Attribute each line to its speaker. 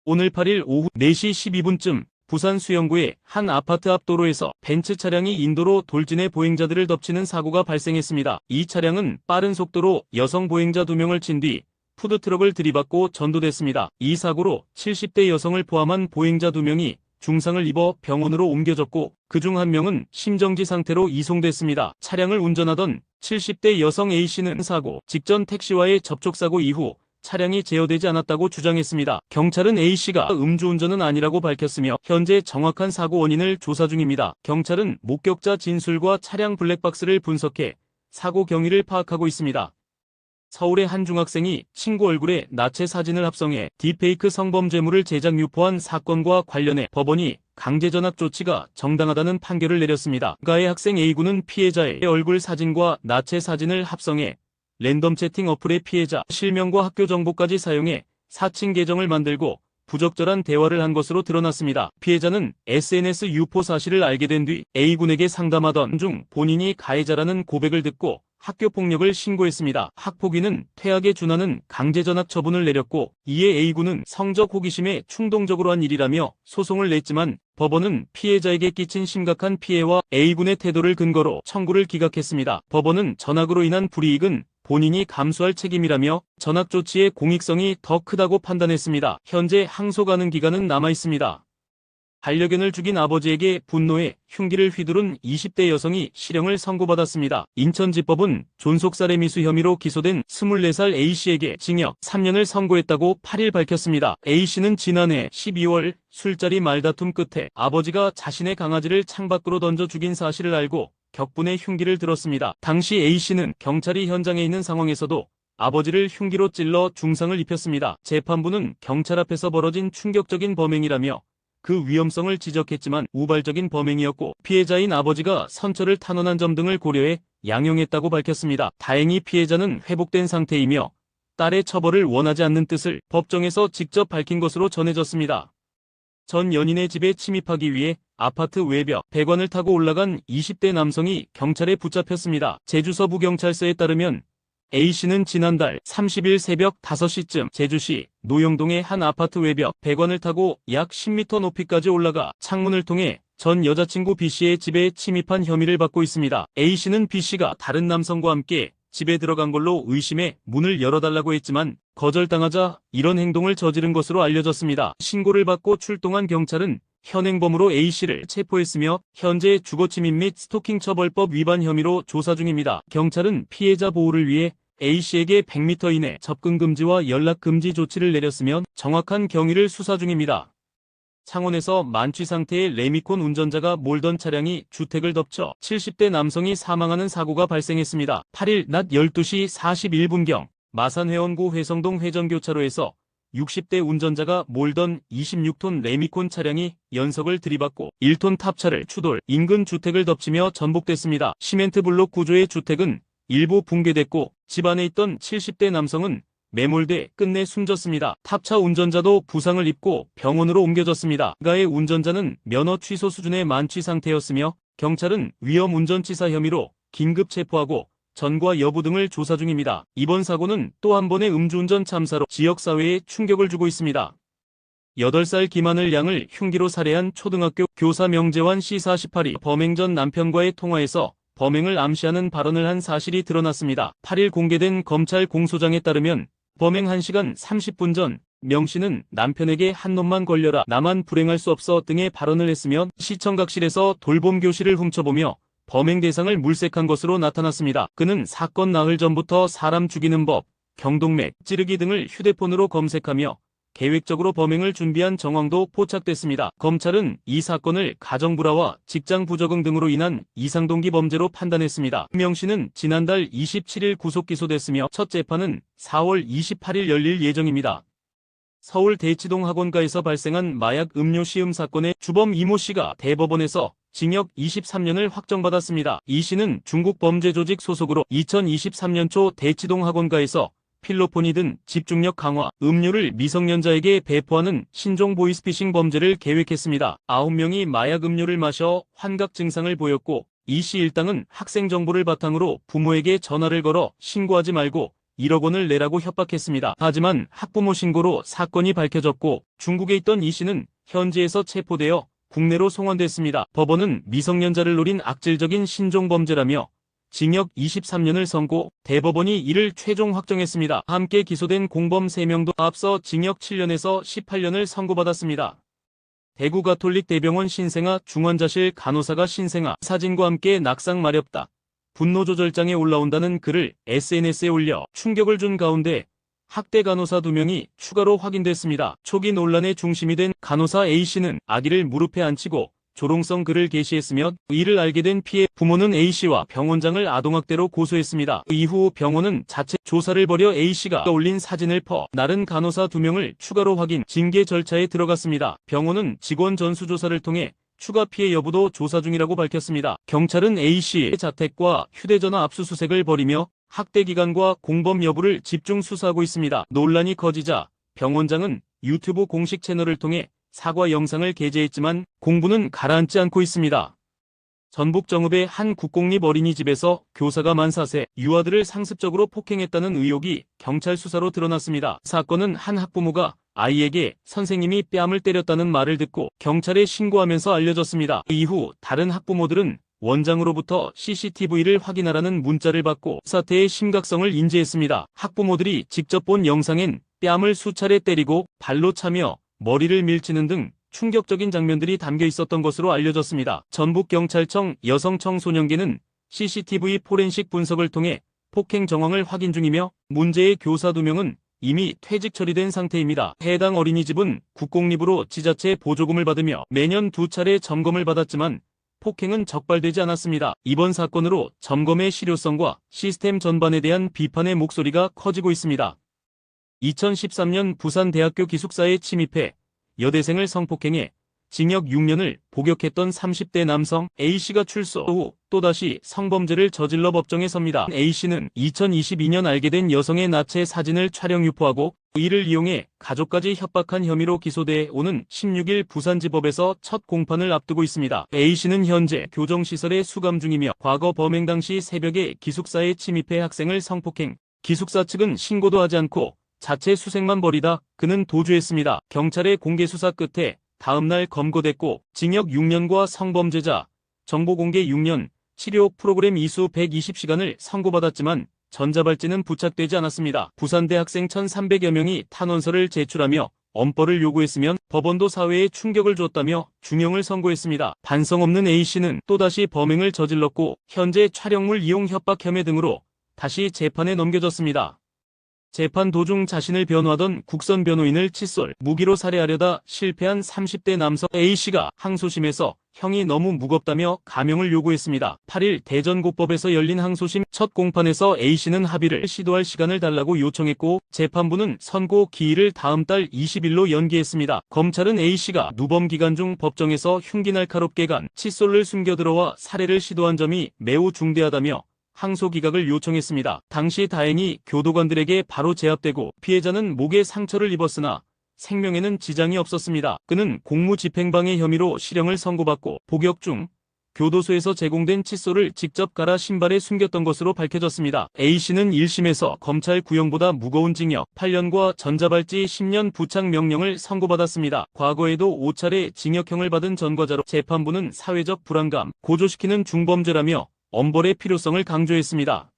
Speaker 1: 오늘 8일 오후 4시 12분쯤 부산 수영구의 한 아파트 앞 도로에서 벤츠 차량이 인도로 돌진해 보행자들을 덮치는 사고가 발생했습니다. 이 차량은 빠른 속도로 여성 보행자 2명을 친 뒤 푸드트럭을 들이받고 전도됐습니다. 이 사고로 70대 여성을 포함한 보행자 2명이 중상을 입어 병원으로 옮겨졌고 그중 1명은 심정지 상태로 이송됐습니다. 차량을 운전하던 70대 여성 A씨는 사고 직전 택시와의 접촉사고 이후 차량이 제어되지 않았다고 주장했습니다. 경찰은 A씨가 음주운전은 아니라고 밝혔으며 현재 정확한 사고 원인을 조사 중입니다. 경찰은 목격자 진술과 차량 블랙박스를 분석해 사고 경위를 파악하고 있습니다. 서울의 한 중학생이 친구 얼굴에 나체 사진을 합성해 딥페이크 성범죄물을 제작 유포한 사건과 관련해 법원이 강제전학 조치가 정당하다는 판결을 내렸습니다. 가해 학생 A군은 피해자의 얼굴 사진과 나체 사진을 합성해 랜덤 채팅 어플의 피해자 실명과 학교 정보까지 사용해 사칭 계정을 만들고 부적절한 대화를 한 것으로 드러났습니다. 피해자는 SNS 유포 사실을 알게 된 뒤 A군에게 상담하던 중 본인이 가해자라는 고백을 듣고 학교폭력을 신고했습니다. 학폭위는 퇴학에 준하는 강제전학 처분을 내렸고 이에 A군은 성적 호기심에 충동적으로 한 일이라며 소송을 냈지만 법원은 피해자에게 끼친 심각한 피해와 A군의 태도를 근거로 청구를 기각했습니다. 법원은 전학으로 인한 불이익은 본인이 감수할 책임이라며 전학 조치의 공익성이 더 크다고 판단했습니다. 현재 항소 가능 기간은 남아 있습니다. 반려견을 죽인 아버지에게 분노해 흉기를 휘두른 20대 여성이 실형을 선고받았습니다. 인천지법은 존속살해 미수 혐의로 기소된 24살 A씨에게 징역 3년을 선고했다고 8일 밝혔습니다. A씨는 지난해 12월 술자리 말다툼 끝에 아버지가 자신의 강아지를 창밖으로 던져 죽인 사실을 알고 격분해 흉기를 들었습니다. 당시 A씨는 경찰이 현장에 있는 상황에서도 아버지를 흉기로 찔러 중상을 입혔습니다. 재판부는 경찰 앞에서 벌어진 충격적인 범행이라며 그 위험성을 지적했지만 우발적인 범행이었고 피해자인 아버지가 선처를 탄원한 점 등을 고려해 양형했다고 밝혔습니다. 다행히 피해자는 회복된 상태이며 딸의 처벌을 원하지 않는 뜻을 법정에서 직접 밝힌 것으로 전해졌습니다. 전 연인의 집에 침입하기 위해 아파트 외벽 배관을 타고 올라간 20대 남성이 경찰에 붙잡혔습니다. 제주 서부경찰서에 따르면 A씨는 지난달 30일 새벽 5시쯤 제주시 노영동의 한 아파트 외벽 배관을 타고 약 10m 높이까지 올라가 창문을 통해 전 여자친구 B씨의 집에 침입한 혐의를 받고 있습니다. A씨는 B씨가 다른 남성과 함께 집에 들어간 걸로 의심해 문을 열어달라고 했지만 거절당하자 이런 행동을 저지른 것으로 알려졌습니다. 신고를 받고 출동한 경찰은 현행범으로 A씨를 체포했으며 현재 주거침입 및 스토킹 처벌법 위반 혐의로 조사 중입니다. 경찰은 피해자 보호를 위해 A씨에게 100m 이내 접근 금지와 연락 금지 조치를 내렸으며 정확한 경위를 수사 중입니다. 창원에서 만취 상태의 레미콘 운전자가 몰던 차량이 주택을 덮쳐 70대 남성이 사망하는 사고가 발생했습니다. 8일 낮 12시 41분경 마산회원구 회성동 회전교차로에서 60대 운전자가 몰던 26톤 레미콘 차량이 연석을 들이받고 1톤 탑차를 추돌 인근 주택을 덮치며 전복됐습니다. 시멘트 블록 구조의 주택은 일부 붕괴됐고 집 안에 있던 70대 남성은 매몰돼 끝내 숨졌습니다. 탑차 운전자도 부상을 입고 병원으로 옮겨졌습니다. 가해 운전자는 면허 취소 수준의 만취 상태였으며 경찰은 위험 운전치사 혐의로 긴급 체포하고 전과 여부 등을 조사 중입니다. 이번 사고는 또 한 번의 음주운전 참사로 지역사회에 충격을 주고 있습니다. 8살 김하늘 양을 흉기로 살해한 초등학교 교사 명재환 씨 48이 범행 전 남편과의 통화에서 범행을 암시하는 발언을 한 사실이 드러났습니다. 8일 공개된 검찰 공소장에 따르면 범행 1시간 30분 전 명 씨는 남편에게 한 놈만 걸려라 나만 불행할 수 없어 등의 발언을 했으며 시청각실에서 돌봄 교실을 훔쳐보며 범행 대상을 물색한 것으로 나타났습니다. 그는 사건 나흘 전부터 사람 죽이는 법, 경동맥, 찌르기 등을 휴대폰으로 검색하며 계획적으로 범행을 준비한 정황도 포착됐습니다. 검찰은 이 사건을 가정불화와 직장 부적응 등으로 인한 이상동기 범죄로 판단했습니다. 명 씨는 지난달 27일 구속 기소됐으며 첫 재판은 4월 28일 열릴 예정입니다. 서울 대치동 학원가에서 발생한 마약 음료 시음 사건의 주범 이모 씨가 대법원에서 징역 23년을 확정받았습니다. 이 씨는 중국 범죄 조직 소속으로 2023년 초 대치동 학원가에서 필로폰이 든 집중력 강화 음료를 미성년자에게 배포하는 신종 보이스피싱 범죄를 계획했습니다. 9명이 마약 음료를 마셔 환각 증상을 보였고 이 씨 일당은 학생 정보를 바탕으로 부모에게 전화를 걸어 신고하지 말고 1억 원을 내라고 협박했습니다. 하지만 학부모 신고로 사건이 밝혀졌고 중국에 있던 이 씨는 현지에서 체포되어 국내로 송환됐습니다. 법원은 미성년자를 노린 악질적인 신종범죄라며 징역 23년을 선고, 대법원이 이를 최종 확정했습니다. 함께 기소된 공범 3명도 앞서 징역 7년에서 18년을 선고받았습니다. 대구 가톨릭 대병원 신생아 중환자실 간호사가 신생아 사진과 함께 낙상 마렵다. 분노 조절장애 올라온다는 글을 SNS에 올려 충격을 준 가운데 학대 간호사 2명이 추가로 확인됐습니다. 초기 논란의 중심이 된 간호사 A씨는 아기를 무릎에 앉히고 조롱성 글을 게시했으며 이를 알게 된 피해 부모는 A씨와 병원장을 아동학대로 고소했습니다. 이후 병원은 자체 조사를 벌여 A씨가 올린 사진을 나른 간호사 2명을 추가로 확인, 징계 절차에 들어갔습니다. 병원은 직원 전수조사를 통해 추가 피해 여부도 조사 중이라고 밝혔습니다. 경찰은 A씨의 자택과 휴대전화 압수수색을 벌이며 학대 기간과 공범 여부를 집중 수사하고 있습니다. 논란이 커지자 병원장은 유튜브 공식 채널을 통해 사과 영상을 게재했지만 공부는 가라앉지 않고 있습니다. 전북 정읍의 한 국공립 어린이집에서 교사가 만 4세 유아들을 상습적으로 폭행했다는 의혹이 경찰 수사로 드러났습니다. 사건은 한 학부모가 아이에게 선생님이 뺨을 때렸다는 말을 듣고 경찰에 신고하면서 알려졌습니다. 이후 다른 학부모들은 원장으로부터 CCTV를 확인하라는 문자를 받고 사태의 심각성을 인지했습니다. 학부모들이 직접 본 영상엔 뺨을 수차례 때리고 발로 차며 머리를 밀치는 등 충격적인 장면들이 담겨 있었던 것으로 알려졌습니다. 전북경찰청 여성청소년계는 CCTV 포렌식 분석을 통해 폭행 정황을 확인 중이며 문제의 교사 2명은 이미 퇴직 처리된 상태입니다. 해당 어린이집은 국공립으로 지자체 보조금을 받으며 매년 2차례 점검을 받았지만 폭행은 적발되지 않았습니다. 이번 사건으로 점검의 실효성과 시스템 전반에 대한 비판의 목소리가 커지고 있습니다. 2013년 부산대학교 기숙사에 침입해 여대생을 성폭행해 징역 6년을 복역했던 30대 남성 A씨가 출소 후 또다시 성범죄를 저질러 법정에 섭니다. A씨는 2022년 알게 된 여성의 나체 사진을 촬영 유포하고 이를 이용해 가족까지 협박한 혐의로 기소돼 오는 16일 부산지법에서 첫 공판을 앞두고 있습니다. A씨는 현재 교정시설에 수감 중이며 과거 범행 당시 새벽에 기숙사에 침입해 학생을 성폭행, 기숙사 측은 신고도 하지 않고 자체 수색만 벌이다 그는 도주했습니다. 경찰의 공개 수사 끝에 다음날 검거됐고 징역 6년과 성범죄자 정보 공개 6년, 치료 프로그램 이수 120시간을 선고받았지만 전자발찌는 부착되지 않았습니다. 부산대 학생 1,300여 명이 탄원서를 제출하며 엄벌을 요구했으면 법원도 사회에 충격을 줬다며 중형을 선고했습니다. 반성 없는 A씨는 또다시 범행을 저질렀고 현재 촬영물 이용 협박 혐의 등으로 다시 재판에 넘겨졌습니다. 재판 도중 자신을 변호하던 국선 변호인을 칫솔, 무기로 살해하려다 실패한 30대 남성 A씨가 항소심에서 형이 너무 무겁다며 감형을 요구했습니다. 8일 대전고법에서 열린 항소심 첫 공판에서 A씨는 합의를 시도할 시간을 달라고 요청했고 재판부는 선고 기일을 다음 달 20일로 연기했습니다. 검찰은 A씨가 누범 기간 중 법정에서 흉기 날카롭게 간 칫솔을 숨겨 들어와 살해를 시도한 점이 매우 중대하다며 항소 기각을 요청했습니다. 당시 다행히 교도관들에게 바로 제압되고 피해자는 목에 상처를 입었으나 생명에는 지장이 없었습니다. 그는 공무집행방해 혐의로 실형을 선고받고 복역 중 교도소에서 제공된 칫솔을 직접 갈아 신발에 숨겼던 것으로 밝혀졌습니다. A씨는 1심에서 검찰 구형보다 무거운 징역 8년과 전자발찌 10년 부착 명령을 선고받았습니다. 과거에도 5차례 징역형을 받은 전과자로 재판부는 사회적 불안감 고조시키는 중범죄라며 엄벌의 필요성을 강조했습니다.